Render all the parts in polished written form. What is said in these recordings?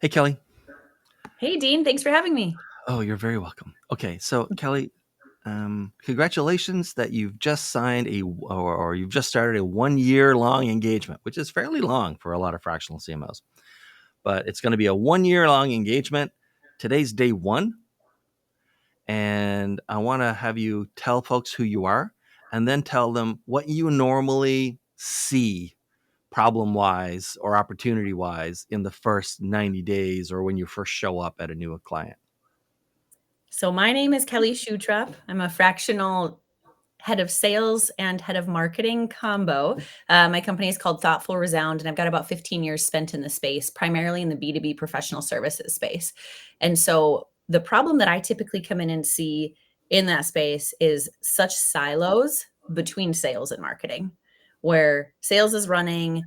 Hey, Kelly. Hey, Dean, thanks for having me. Oh, you're very welcome. Okay, so Kelly, congratulations that you've just signed or you've just started a 1 year long engagement, which is fairly long for a lot of fractional CMOs. But it's going to be a 1 year long engagement. Today's day one, and I want to have you tell folks who you are, and then tell them what you normally see problem wise or opportunity wise in the first 90 days or when you first show up at a new client. So, my name is Kelli Schutrop. I'm a fractional head of sales and head of marketing combo. My company is called Thoughtful Resound, and I've got about 15 years spent in the space, primarily in the B2B professional services space. And so, the problem that I typically come in and see in that space is such silos between sales and marketing, where sales is running.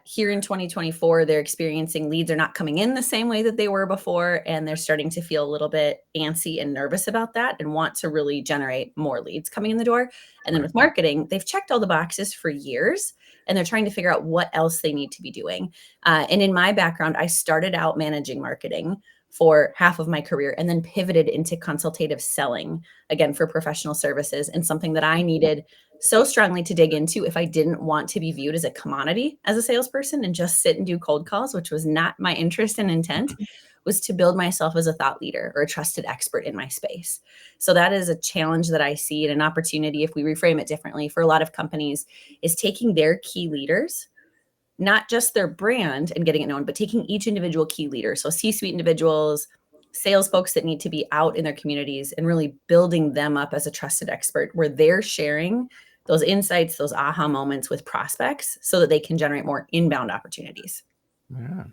Here in 2024, they're experiencing leads are not coming in the same way that they were before, and they're starting to feel a little bit antsy and nervous about that and want to really generate more leads coming in the door. And then Right. with marketing, they've checked all the boxes for years and they're trying to figure out what else they need to be doing. And in my background, I started out managing marketing for half of my career and then pivoted into consultative selling again for professional services, and something that I needed so strongly to dig into if I didn't want to be viewed as a commodity as a salesperson and just sit and do cold calls, which was not my interest and intent, was to build myself as a thought leader or a trusted expert in my space. So that is a challenge that I see, and an opportunity, if we reframe it differently for a lot of companies, is taking their key leaders, not just their brand and getting it known, but taking each individual key leader. So C-suite individuals, sales folks that need to be out in their communities, and really building them up as a trusted expert where they're sharing those insights, those aha moments with prospects so that they can generate more inbound opportunities. Yeah.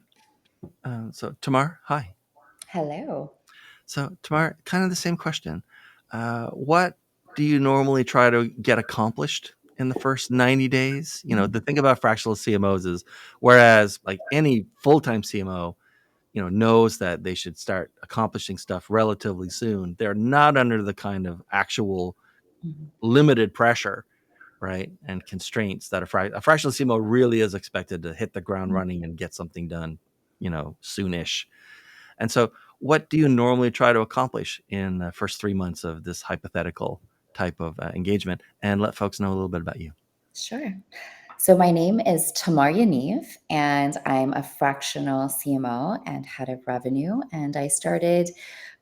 So Tamar, hi. Hello. So Tamar, kind of the same question. What do you normally try to get accomplished in the first 90 days? The thing about fractional CMOs is, whereas like any full-time CMO, knows that they should start accomplishing stuff relatively soon, they're not under the kind of actual Mhm. limited pressure, right, and constraints that a fractional CMO really is expected to hit the ground running and get something done, soonish. And so, what do you normally try to accomplish in the first 3 months of this hypothetical type of engagement? And let folks know a little bit about you. Sure. So my name is Tamar Yaniv, and I'm a fractional CMO and head of revenue. And I started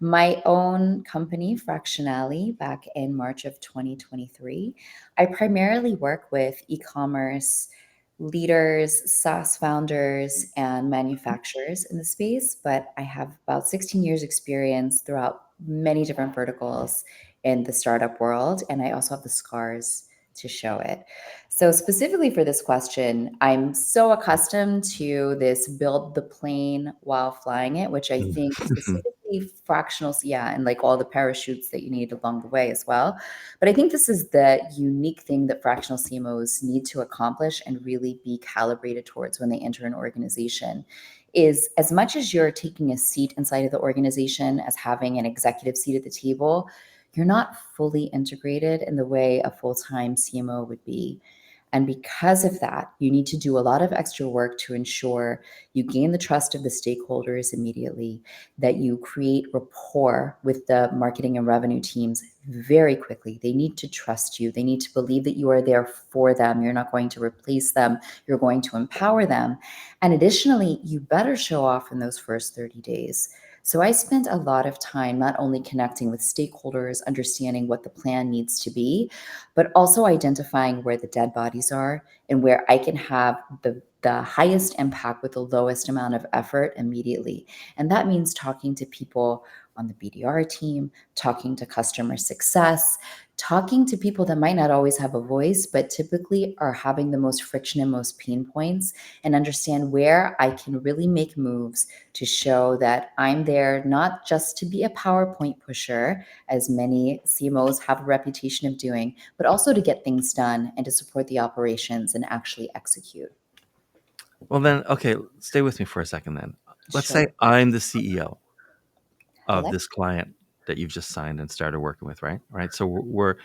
my own company, Fractionally, back in March of 2023. I primarily work with e-commerce leaders, SaaS founders, and manufacturers in the space, but I have about 16 years experience throughout many different verticals in the startup world, and I also have the scars to show it. So, specifically for this question, I'm so accustomed to this build the plane while flying it, which I think specifically fractionals, yeah, and like all the parachutes that you need along the way as well. But I think this is the unique thing that fractional CMOs need to accomplish and really be calibrated towards when they enter an organization. Is as much as you're taking a seat inside of the organization as having an executive seat at the table, you're not fully integrated in the way a full-time CMO would be. And because of that, you need to do a lot of extra work to ensure you gain the trust of the stakeholders immediately, that you create rapport with the marketing and revenue teams very quickly. They need to trust you. They need to believe that you are there for them. You're not going to replace them, you're going to empower them. And additionally, you better show off in those first 30 days. So I spent a lot of time not only connecting with stakeholders, understanding what the plan needs to be, but also identifying where the dead bodies are and where I can have the highest impact with the lowest amount of effort immediately. And that means talking to people on the BDR team, talking to customer success, talking to people that might not always have a voice, but typically are having the most friction and most pain points, and understand where I can really make moves to show that I'm there not just to be a PowerPoint pusher, as many CMOs have a reputation of doing, but also to get things done and to support the operations and actually execute. Well, then, okay, stay with me for a second then. Let's Sure. say I'm the CEO of Hello? this client that you've just signed and started working with, right? Right. So we're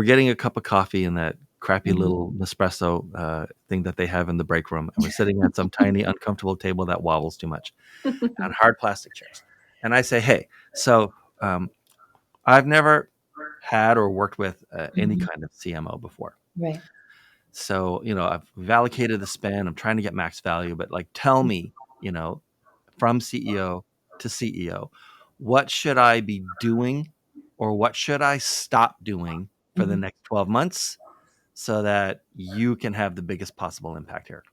getting a cup of coffee in that crappy little Nespresso thing that they have in the break room, and we're sitting at some tiny, uncomfortable table that wobbles too much on hard plastic chairs. And I say, hey, so I've never had or worked with any Mhm. kind of CMO before. Right. So, we've allocated the spend. I'm trying to get max value, but like, tell me, from CEO to CEO, what should I be doing or what should I stop doing for the Mhm. next 12 months so that you can have the biggest possible impact here?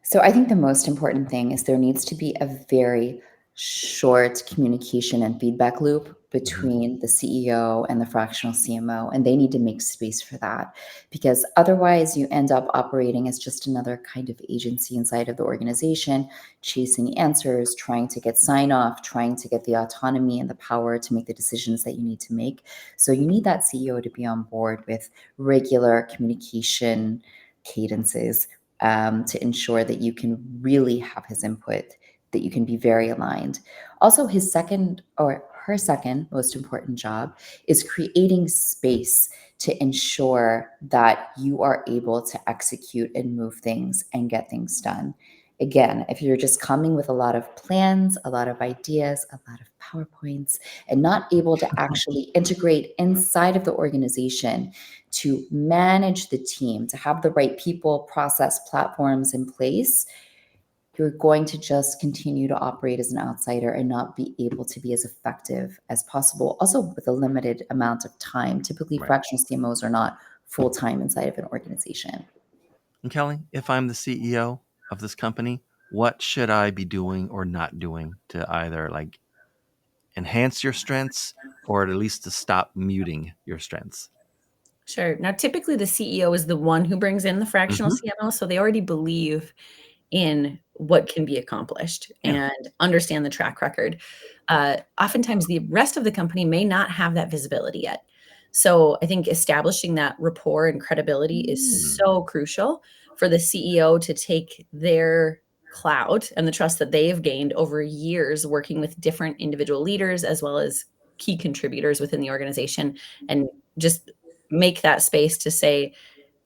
So I think the most important thing is there needs to be a very short communication and feedback loop Mhm. between the CEO and the fractional CMO, and they need to make space for that because otherwise you end up operating as just another kind of agency inside of the organization, chasing answers, trying to get sign off, trying to get the autonomy and the power to make the decisions that you need to make. So you need that CEO to be on board with regular communication cadences to ensure that you can really have his input, that you can be very aligned. Also, his second or her second most important job is creating space to ensure that you are able to execute and move things and get things done. Again, if you're just coming with a lot of plans, a lot of ideas, a lot of PowerPoints, and not able to actually integrate inside of the organization to manage the team, to have the right people, process, platforms in place, you're going to just continue to operate as an outsider and not be able to be as effective as possible. Also, with a limited amount of time. Typically, Right. fractional CMOs are not full time inside of an organization. And Kelly, if I'm the CEO of this company, what should I be doing or not doing to either like enhance your strengths or at least to stop muting your strengths? Sure. Now, typically, the CEO is the one who brings in the fractional Hmm. CMO, so they already believe in what can be accomplished Yeah. and understand the track record. Oftentimes, the rest of the company may not have that visibility yet. So, I think establishing that rapport and credibility is Mm. so crucial for the CEO to take their clout and the trust that they have gained over years working with different individual leaders as well as key contributors within the organization and just make that space to say,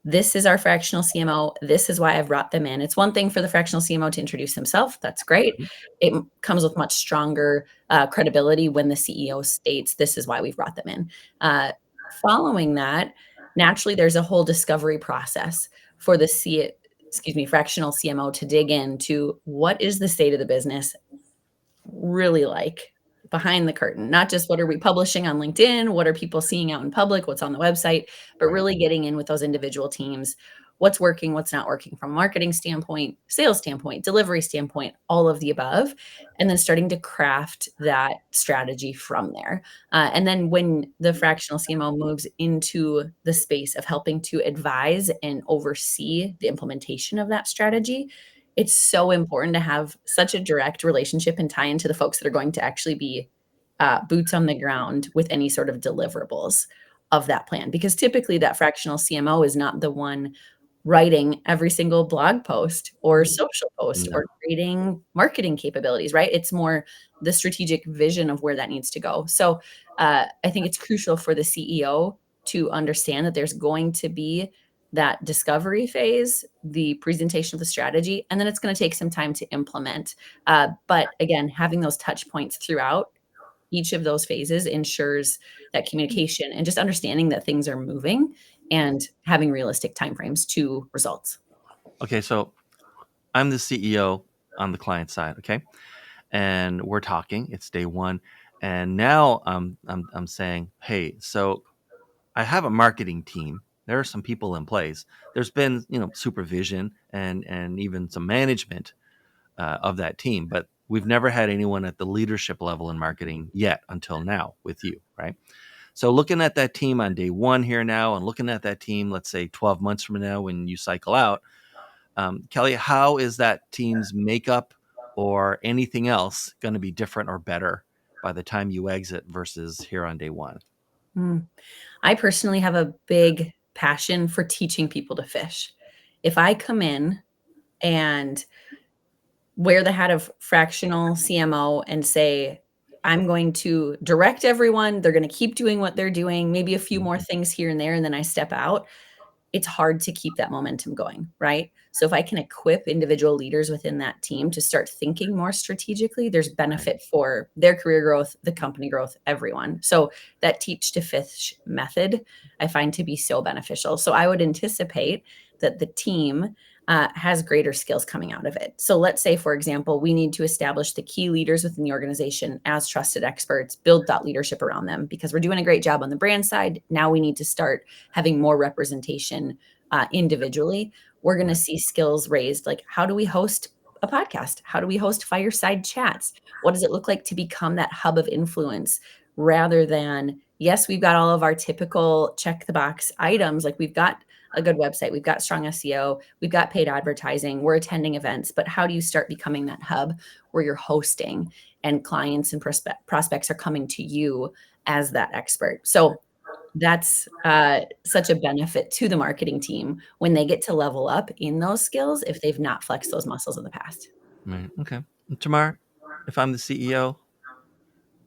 this is our fractional CMO. This is why I've brought them in. It's one thing for the fractional CMO to introduce himself. That's great. Mhm. Comes with much stronger credibility when the CEO states, this is why we've brought them in. Following that, naturally, there's a whole discovery process for the fractional CMO to dig into what is the state of the business really like behind the curtain, not just what are we publishing on LinkedIn, what are people seeing out in public, what's on the website, but Right. really getting in with those individual teams, what's working, what's not working from a marketing standpoint, sales standpoint, delivery standpoint, all of the above, and then starting to craft that strategy from there. And then when the fractional CMO moves into the space of helping to advise and oversee the implementation of that strategy, it's so important to have such a direct relationship and tie into the folks that are going to actually be boots on the ground with any sort of deliverables of that plan. Because typically, that fractional CMO is not the one writing every single blog post or social post No. or creating marketing capabilities, right? It's more the strategic vision of where that needs to go. So I think it's crucial for the CEO to understand that there's going to be that discovery phase, the presentation of the strategy, and then it's going to take some time to implement. But again, having those touch points throughout each of those phases ensures that communication and just understanding that things are moving and having realistic timeframes to results. Okay, so I'm the CEO on the client side, okay? And we're talking, it's day one. And now I'm saying, hey, so I have a marketing team. There are some people in place. There's been, supervision and even some management of that team, but we've never had anyone at the leadership level in marketing yet until now with you, right? So looking at that team on day one here now, and looking at that team, let's say 12 months from now when you cycle out, Kelly, how is that team's makeup or anything else going to be different or better by the time you exit versus here on day one? Mm. I personally have a big passion for teaching people to fish. If I come in and wear the hat of fractional CMO and say, I'm going to direct everyone. They're going to keep doing what they're doing, maybe a few more Mhm. things here and there, and then I step out. it's hard to keep that momentum going, right? So if I can equip individual leaders within that team to start thinking more strategically, there's benefit for their career growth, the company growth, everyone. So that teach to fish method I find to be so beneficial. So I would anticipate that the team has greater skills coming out of it. So let's say, for example, we need to establish the key leaders within the organization as trusted experts, build that leadership around them because we're doing a great job on the brand side. Now we need to start having more representation individually. We're going to see skills raised, like how do we host a podcast? How do we host fireside chats? What does it look like to become that hub of influence rather than, yes, we've got all of our typical check the box items, like we've got a good website, we've got strong SEO, we've got paid advertising, we're attending events, but how do you start becoming that hub where you're hosting and clients and prospects are coming to you as that expert? So that's such a benefit to the marketing team when they get to level up in those skills if they've not flexed those muscles in the past. Right. Okay. And Tamar, if I'm the CEO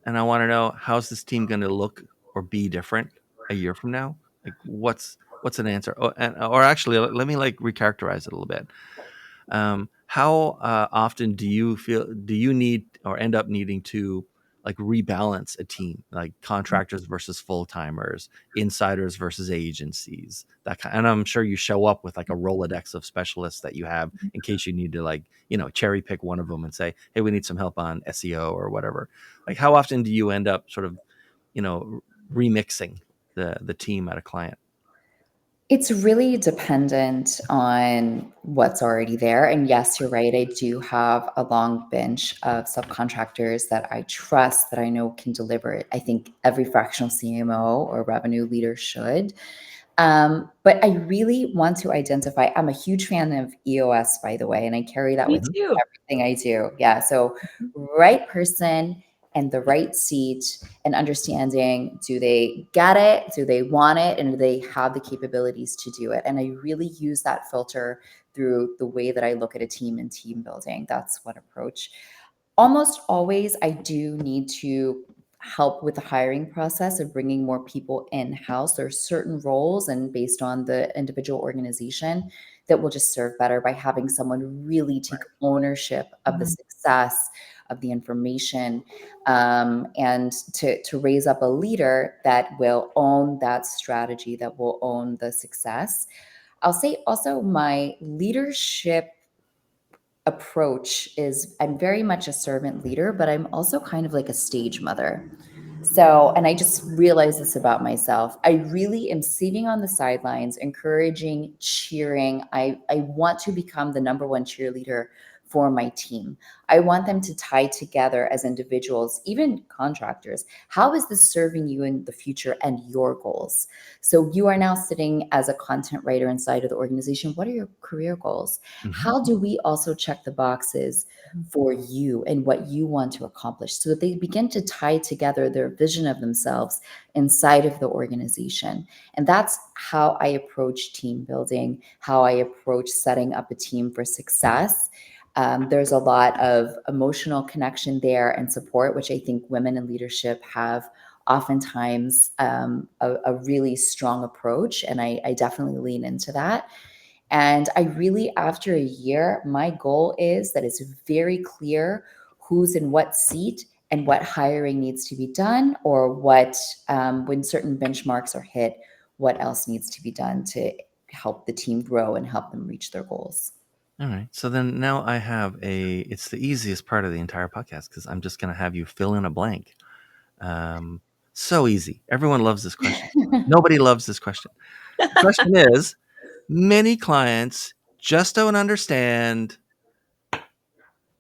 and I want to know how's this team going to look or be different a year from now, like what's an answer? Or actually, let me like recharacterize it a little bit. How often do you need or end up needing to like rebalance a team, like contractors versus full timers, insiders versus agencies, that kind? And I'm sure you show up with like a Rolodex of specialists that you have in case you need to like cherry pick one of them and say, hey, we need some help on SEO or whatever. Like how often do you end up sort of remixing the team at a client? It's really dependent on what's already there. And yes, you're right. I do have a long bench of subcontractors that I trust that I know can deliver it. I think every fractional CMO or revenue leader should. But I really want to identify. I'm a huge fan of EOS, by the way, and I carry that Me with too. everything I do. Yeah. So, right person and the right seat, and understanding, do they get it? Do they want it? And do they have the capabilities to do it? And I really use that filter through the way that I look at a team and team building. That's one approach. Almost always, I do need to help with the hiring process of bringing more people in-house. There are certain roles, and based on the individual organization, that will just serve better by having someone really take ownership of the success of the information, and to raise up a leader that will own that strategy, that will own the success. I'll say also my leadership approach is I'm very much a servant leader, but I'm also kind of like a stage mother. So, and I just realized this about myself. I really am sitting on the sidelines, encouraging, cheering. I want to become the number one cheerleader for my team. I want them to tie together as individuals, even contractors. How is this serving you in the future and your goals? So you are now sitting as a content writer inside of the organization. What are your career goals? Mm-hmm. How do we also check the boxes for you and what you want to accomplish so that they begin to tie together their vision of themselves inside of the organization? And that's how I approach team building, how I approach setting up a team for success. There's a lot of emotional connection there and support, which I think women in leadership have oftentimes a really strong approach. And I definitely lean into that. And I really, after a year, my goal is that it's very clear who's in what seat and what hiring needs to be done, or what, when certain benchmarks are hit, what else needs to be done to help the team grow and help them reach their goals. All right. So then now it's the easiest part of the entire podcast because I'm just going to have you fill in a blank. So easy. Everyone loves this question. Nobody loves this question. The question is, many clients just don't understand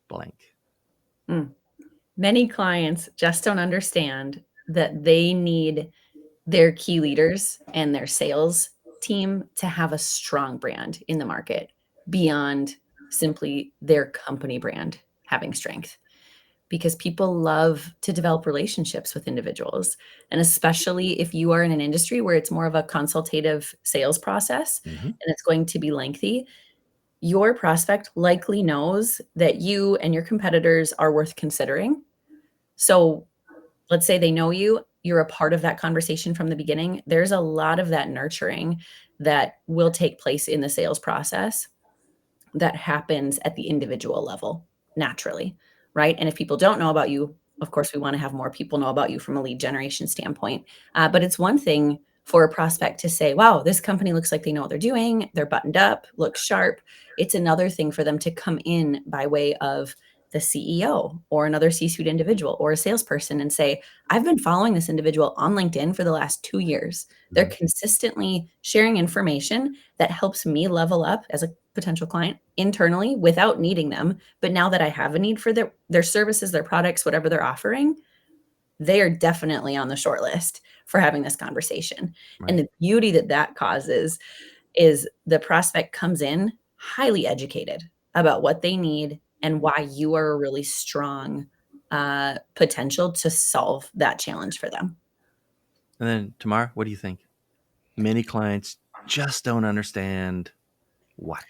blank. Many clients just don't understand that they need their key leaders and their sales team to have a strong brand in the market beyond simply their company brand having strength. Because people love to develop relationships with individuals. And especially if you are in an industry where it's more of a consultative sales process Mm-hmm. and it's going to be lengthy, your prospect likely knows that you and your competitors are worth considering. So let's say they know you you're a part of that conversation from the beginning, there's a lot of that nurturing that will take place in the sales process that happens at the individual level naturally, right? And if people don't know about you, of course, we want to have more people know about you from a lead generation standpoint. But it's one thing for a prospect to say, wow, this company looks like they know what they're doing. They're buttoned up, looks sharp. It's another thing for them to come in by way of the CEO or another C-suite individual or a salesperson and say, I've been following this individual on LinkedIn for the last 2 years. They're consistently sharing information that helps me level up as a potential client internally without needing them. But now that I have a need for their services, their products, whatever they're offering, they are definitely on the short list for having this conversation. Right. And the beauty that that causes is the prospect comes in highly educated about what they need and why you are a really strong potential to solve that challenge for them. And then, Tamar, what do you think? Many clients just don't understand what?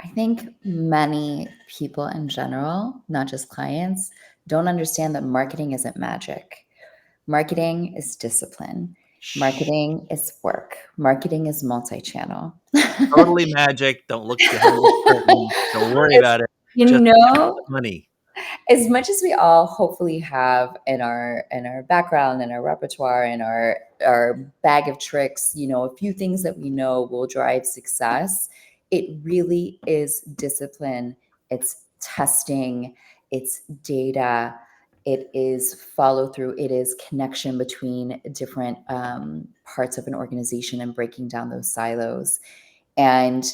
I think many people in general, not just clients, don't understand that marketing isn't magic. Marketing is discipline. Shh. Marketing is work. Marketing is multi-channel. Totally magic. Don't look behind the curtain. Don't worry It's, about it. you Just count know, the money. as much as we all hopefully have in our background, in our repertoire, in our bag of tricks, a few things that we know will drive success, it really is discipline. It's testing, it's data, it is follow through, it is connection between different parts of an organization and breaking down those silos. And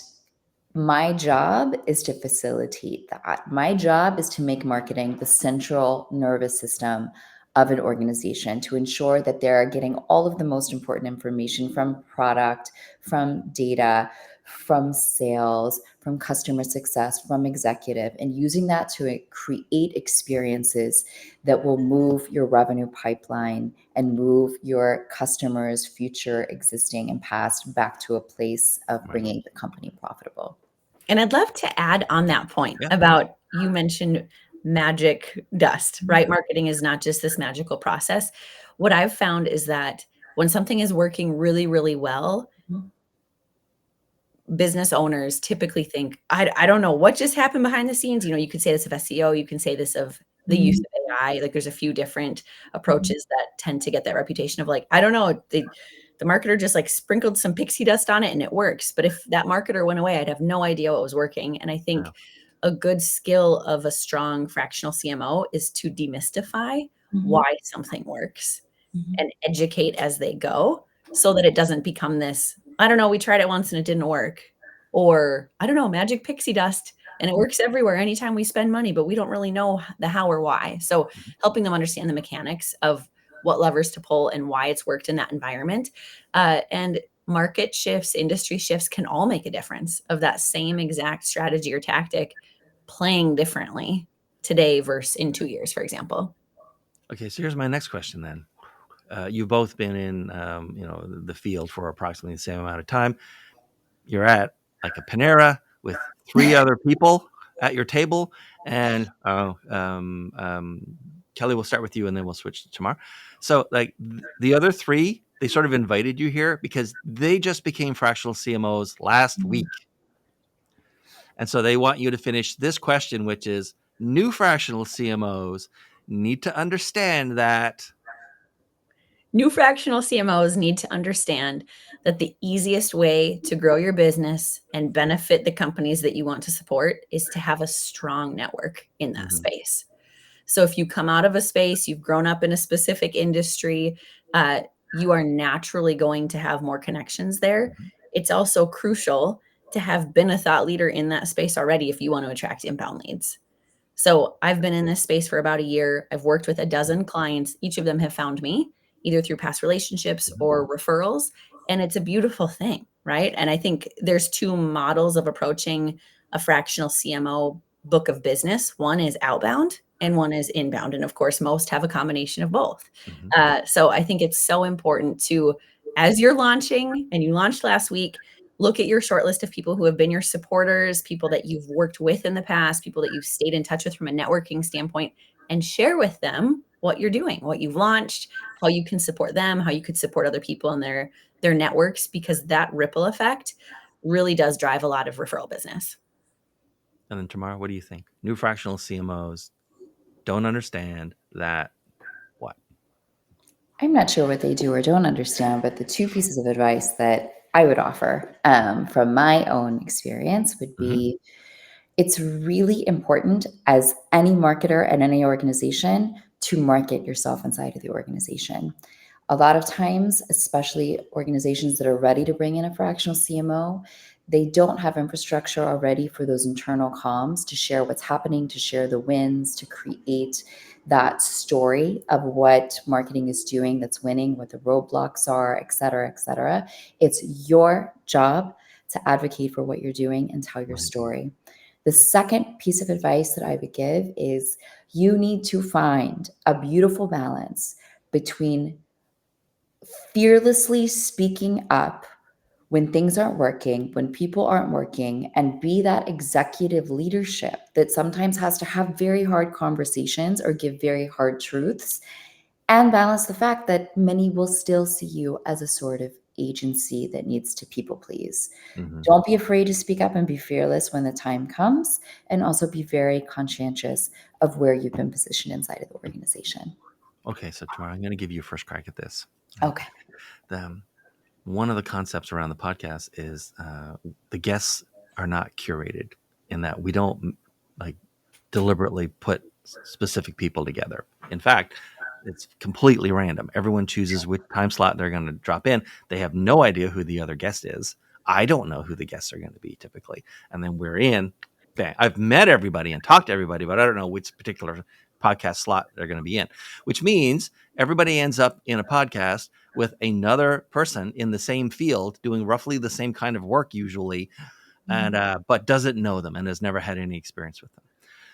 my job is to facilitate that. My job is to make marketing the central nervous system of an organization, to ensure that they're getting all of the most important information from product, from data, from sales, from customer success, from executive, and using that to create experiences that will move your revenue pipeline and move your customers, future, existing, and past, back to a place of Right. bringing the company profitable. And I'd love to add on that point Yeah. about you mentioned magic dust, right? Marketing is not just this magical process. What I've found is that when something is working really, really well, Mhm. business owners typically think, I don't know what just happened behind the scenes. You could say this of SEO, you can say this of the use Mhm. of AI. Like there's a few different Mhm. approaches that tend to get that reputation of like, I don't know, the marketer just like sprinkled some pixie dust on it and it works. But if that marketer went away, I'd have no idea what was working. And I Yeah. think a good skill of a strong fractional CMO is to demystify Mhm. why something works Mhm. and educate as they go so that it doesn't become this, I don't know, we tried it once and it didn't work. Or I don't know, magic pixie dust and it works everywhere anytime we spend money, but we don't really know the how or why. So helping them understand the mechanics of what levers to pull and why it's worked in that environment. And market shifts, industry shifts can all make a difference of that same exact strategy or tactic playing differently today versus in 2 years, for example. Okay, so here's my next question then. You've both been in, the field for approximately the same amount of time. You're at like a Panera with three other people at your table, and Kelly, we'll start with you, and then we'll switch to Tamar. So, like the other three, they sort of invited you here because they just became fractional CMOs last week, and so they want you to finish this question, which is: new fractional CMOs need to understand that. New fractional CMOs need to understand that the easiest way to grow your business and benefit the companies that you want to support is to have a strong network in that Mhm, space. So if you come out of a space, you've grown up in a specific industry, you are naturally going to have more connections there. mhm, It's also crucial to have been a thought leader in that space already if you want to attract inbound leads. So I've been in this space for about a year. I've worked with a dozen clients. Each of them have found me either through past relationships mhm, or referrals. And it's a beautiful thing, right? And I think there's two models of approaching a fractional CMO book of business. One is outbound and one is inbound. And of course, most have a combination of both. mhm. So I think it's so important to, as you're launching and you launched last week, look at your short list of people who have been your supporters, people that you've worked with in the past, people that you've stayed in touch with from a networking standpoint, and share with them what you're doing, what you've launched, how you can support them, how you could support other people in their networks, because that ripple effect really does drive a lot of referral business. And then Tamar, what do you think? New fractional CMOs don't understand that what? I'm not sure what they do or don't understand, but the two pieces of advice that I would offer from my own experience would Mm-hmm. be it's really important as any marketer and any organization to market yourself inside of the organization. A lot of times, especially organizations that are ready to bring in a fractional CMO, they don't have infrastructure already for those internal comms to share what's happening, to share the wins, to create that story of what marketing is doing that's winning, what the roadblocks are, et cetera, et cetera. It's your job to advocate for what you're doing and tell your Right. story. The second piece of advice that I would give is you need to find a beautiful balance between fearlessly speaking up when things aren't working, when people aren't working, and be that executive leadership that sometimes has to have very hard conversations or give very hard truths, and balance the fact that many will still see you as a sort of agency that needs to people please. Mm-hmm. Don't be afraid to speak up and be fearless when the time comes, and also be very conscientious of where you've been positioned inside of the organization. Okay, so Tamar, I'm going to give you a first crack at this. Okay. The, one of the concepts around the podcast is the guests are not curated, in that we don't like deliberately put specific people together. In fact, it's completely random. Everyone chooses which time slot they're going to drop in. They have no idea who the other guest is. I don't know who the guests are going to be typically. And then we're in. Bang. I've met everybody and talked to everybody, but I don't know which particular podcast slot they're going to be in, which means everybody ends up in a podcast with another person in the same field doing roughly the same kind of work usually, and but doesn't know them and has never had any experience with them.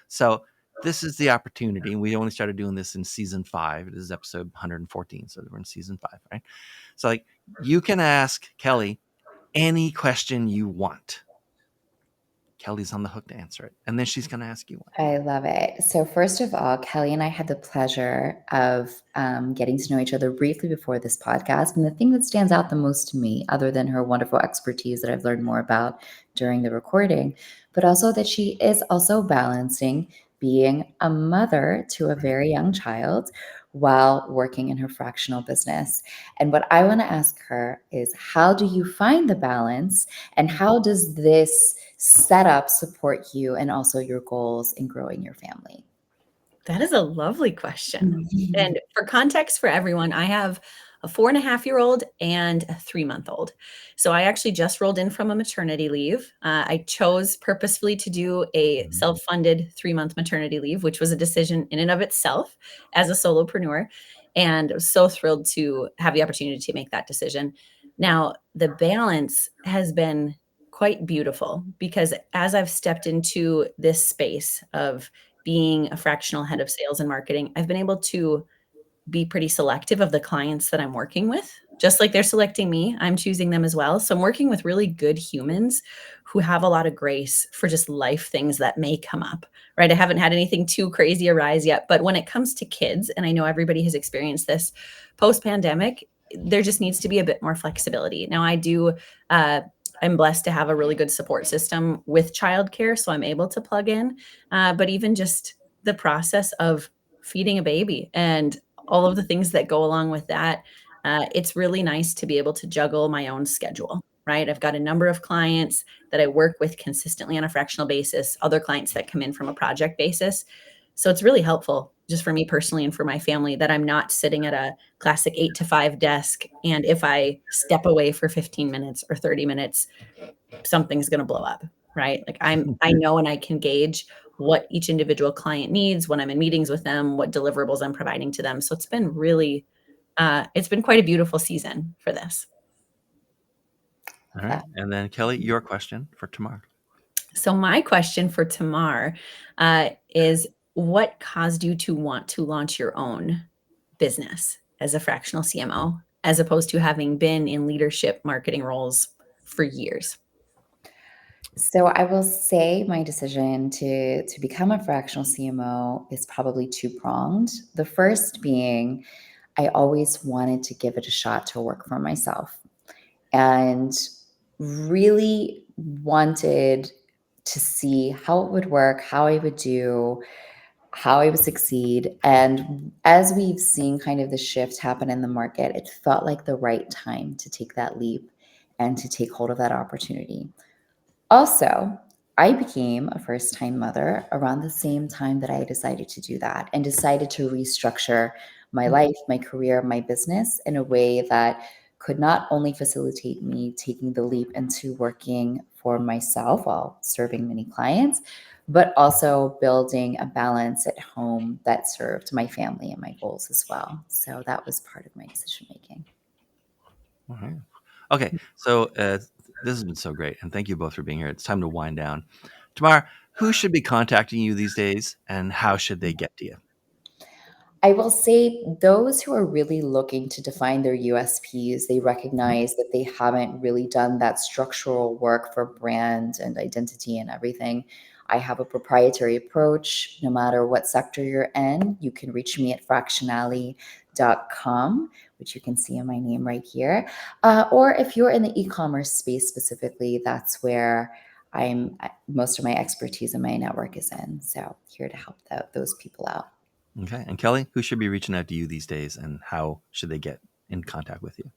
So this is the opportunity. We only started doing this in season 5. This is episode 114, so we're in season 5, right? So like you can ask Kelli any question you want. Kelli's on the hook to answer it, and then she's going to ask you one. I love it. So, first of all, Kelli and I had the pleasure of getting to know each other briefly before this podcast. And the thing that stands out the most to me, other than her wonderful expertise that I've learned more about during the recording, but also that she is also balancing being a mother to a very young child while working in her fractional business. And what I want to ask her is, how do you find the balance, and how does this setup support you and also your goals in growing your family? That is a lovely question. Mhm. And for context for everyone, I have a 4.5-year-old and a 3-month-old. So I actually just rolled in from a maternity leave. I chose purposefully to do a Mhm. self-funded 3-month maternity leave, which was a decision in and of itself as a solopreneur. And I was so thrilled to have the opportunity to make that decision. Now, the balance has been quite beautiful, because as I've stepped into this space of being a fractional head of sales and marketing, I've been able to be pretty selective of the clients that I'm working with. Just like they're selecting me, I'm choosing them as well. So I'm working with really good humans who have a lot of grace for just life things that may come up, right? I haven't had anything too crazy arise yet, but when it comes to kids, and I know everybody has experienced this post pandemic, there just needs to be a bit more flexibility. Now, uh, I'm blessed to have a really good support system with childcare, so I'm able to plug in. But even just the process of feeding a baby and all of the things that go along with that, it's really nice to be able to juggle my own schedule, right? I've got a number of clients that I work with consistently on a fractional basis, other clients that come in from a project basis. So it's really helpful just for me personally and for my family that I'm not sitting at a classic 8 to 5 desk. And if I step away for 15 minutes or 30 minutes, something's going to blow up, right? Like I know and I can gauge what each individual client needs when I'm in meetings with them, what deliverables I'm providing to them. So it's been really, it's been quite a beautiful season for this. All right, and then Kelli, your question for tomorrow. So my question for Tamar is, what caused you to want to launch your own business as a fractional CMO, as opposed to having been in leadership marketing roles for years? So I will say my decision to become a fractional CMO is probably two pronged. The first being I always wanted to give it a shot to work for myself and really wanted to see how it would work, how I would do, how I would succeed. And as we've seen kind of the shift happen in the market, it felt like the right time to take that leap and to take hold of that opportunity. Also, I became a first time mother around the same time that I decided to do that and decided to restructure my life, my career, my business in a way that could not only facilitate me taking the leap into working for myself while serving many clients, but also building a balance at home that served my family and my goals as well. So that was part of my decision making. All right. Okay. So this has been so great, and thank you both for being here. It's time to wind down. Tamar, who should be contacting you these days, and how should they get to you? I will say those who are really looking to define their USPs, they Mhm. recognize that they haven't really done that structural work for brand and identity and everything. I have a proprietary approach. No matter what sector you're in, you can reach me at fractionally.com, which you can see in my name right here. Or if you're in the e-commerce space specifically, that's where most of my expertise and my network is in. So here to help those people out. Okay. And Kelly, who should be reaching out to you these days, and how should they get in contact with you?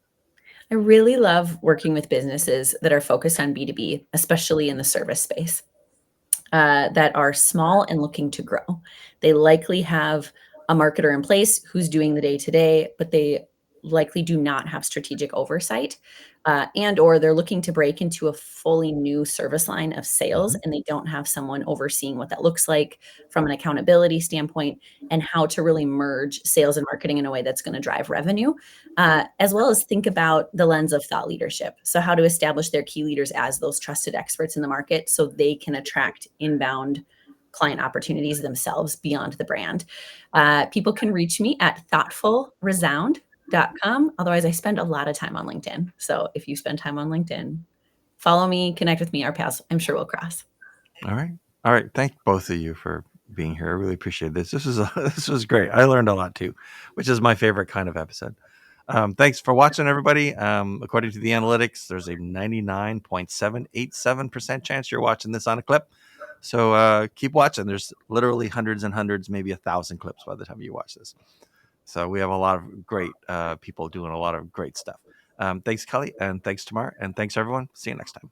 I really love working with businesses that are focused on B2B, especially in the service space. That are small and looking to grow. They likely have a marketer in place who's doing the day to day, but they likely do not have strategic oversight, and or they're looking to break into a fully new service line of sales, Mhm. and they don't have someone overseeing what that looks like from an accountability standpoint and how to really merge sales and marketing in a way that's going to drive revenue, as well as think about the lens of thought leadership. So, how to establish their key leaders as those trusted experts in the market so they can attract inbound client opportunities themselves beyond the brand. People can reach me at thoughtfulresound.com. Otherwise, I spend a lot of time on LinkedIn. So, if you spend time on LinkedIn, follow me, connect with me. Our paths, I'm sure, will cross. All right. All right. Thank both of you for being here. I really appreciate this. This was great. I learned a lot too, which is my favorite kind of episode. Thanks for watching, everybody. According to the analytics, there's a 99.787% chance you're watching this on a clip. So keep watching. There's literally hundreds and hundreds, maybe 1,000 clips by the time you watch this. So we have a lot of great people doing a lot of great stuff. Thanks, Kelly, and thanks, Tamar, and thanks, everyone. See you next time.